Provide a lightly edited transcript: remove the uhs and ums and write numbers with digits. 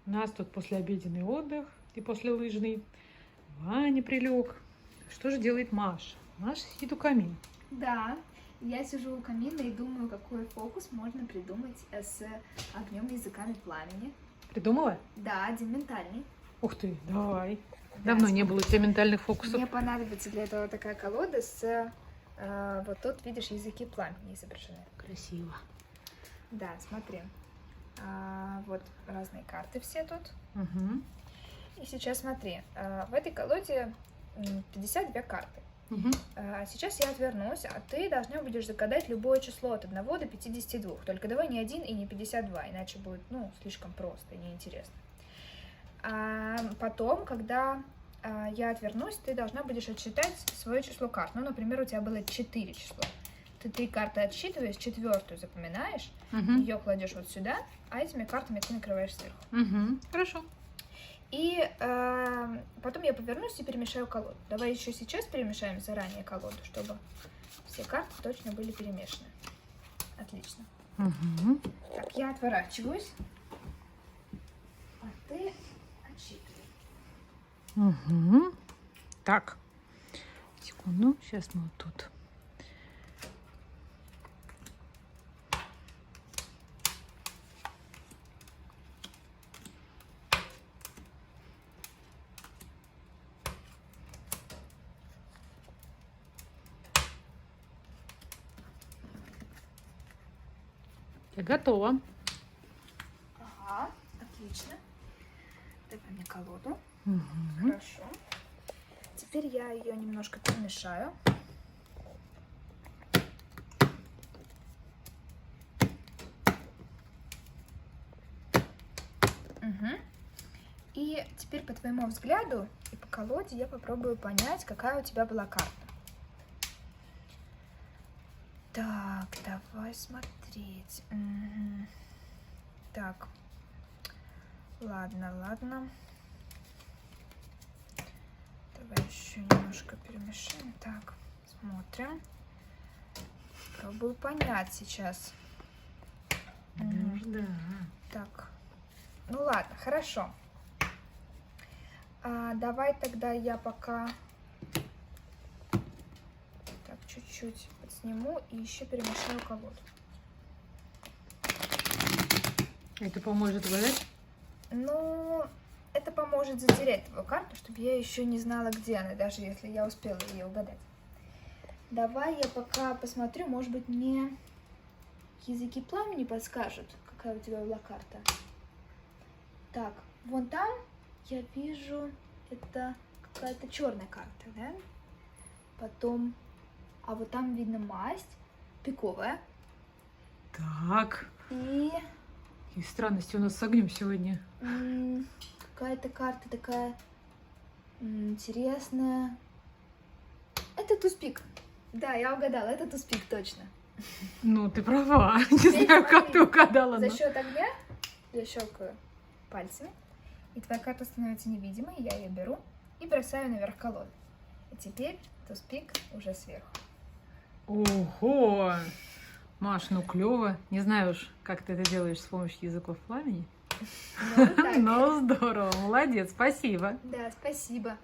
У нас тут послеобеденный отдых и послелыжный. Ваня прилег. Что же делает Маша? Маша сидит у камина. Да, я сижу у камина и думаю, какой фокус можно придумать с огнем и языками пламени. Придумала? Да, один ментальный. Ух ты, давай. Да, Давно не было у тебя ментальных фокусов. Мне понадобится для этого такая колода с... вот тут, видишь, языки пламени изображены. Красиво. Да, смотри. Вот разные карты все тут. Угу. И сейчас смотри. В этой колоде 52 карты. Угу. Сейчас я отвернусь, а ты должна будешь загадать любое число от 1 до 52. Только давай не 1 и не 52, иначе будет, слишком просто и неинтересно. А потом, когда я отвернусь, ты должна будешь отсчитать свое число карт. Ну, например, у тебя было 4 числа. Ты 3 карты отсчитываешь, 4-ю запоминаешь, ее кладешь вот сюда, а этими картами ты накрываешь сверху. Угу. Хорошо. И потом я повернусь и перемешаю колоду. Давай еще сейчас перемешаем заранее колоду, чтобы все карты точно были перемешаны. Отлично. Угу. Так, я отворачиваюсь, а ты отсчитывай. Угу. Так, секунду, сейчас мы вот тут. Я готова. Ага, отлично. Давай мне колоду. Угу. Хорошо. Теперь я ее немножко перемешаю. Угу. И теперь по твоему взгляду и по колоде я попробую понять, какая у тебя была карта. Так, давай смотреть. Угу. Так, ладно. Давай еще немножко перемешаем. Так, смотрим. Пробую понять сейчас. Да. Так, ну ладно, хорошо. Давай тогда я пока так чуть-чуть подсниму и еще перемешаю колоду. Это поможет угадать? Ну, это поможет затерять твою карту, чтобы я еще не знала, где она, даже если я успела ее угадать. Давай я пока посмотрю, может быть, мне языки пламени подскажут, какая у тебя была карта. Так, вон там я вижу, это какая-то черная карта, да? Потом, а вот там видно масть, пиковая. Так. И Какие странности у нас с огнем сегодня. какая-то карта такая интересная. Это туз-пик. Да, я угадала, это туз-пик точно. Ну, ты права. Не Теперь знаю, как смотри, ты угадала. За но- счет огня я щелкаю пальцами, и твоя карта становится невидимой, я ее беру и бросаю наверх колоды. И теперь туз-пик уже сверху. Ого! Маш, ну клево. Не знаю уж, как ты это делаешь с помощью языков пламени. Ну, вот так. Но здорово, молодец, спасибо. Да, спасибо.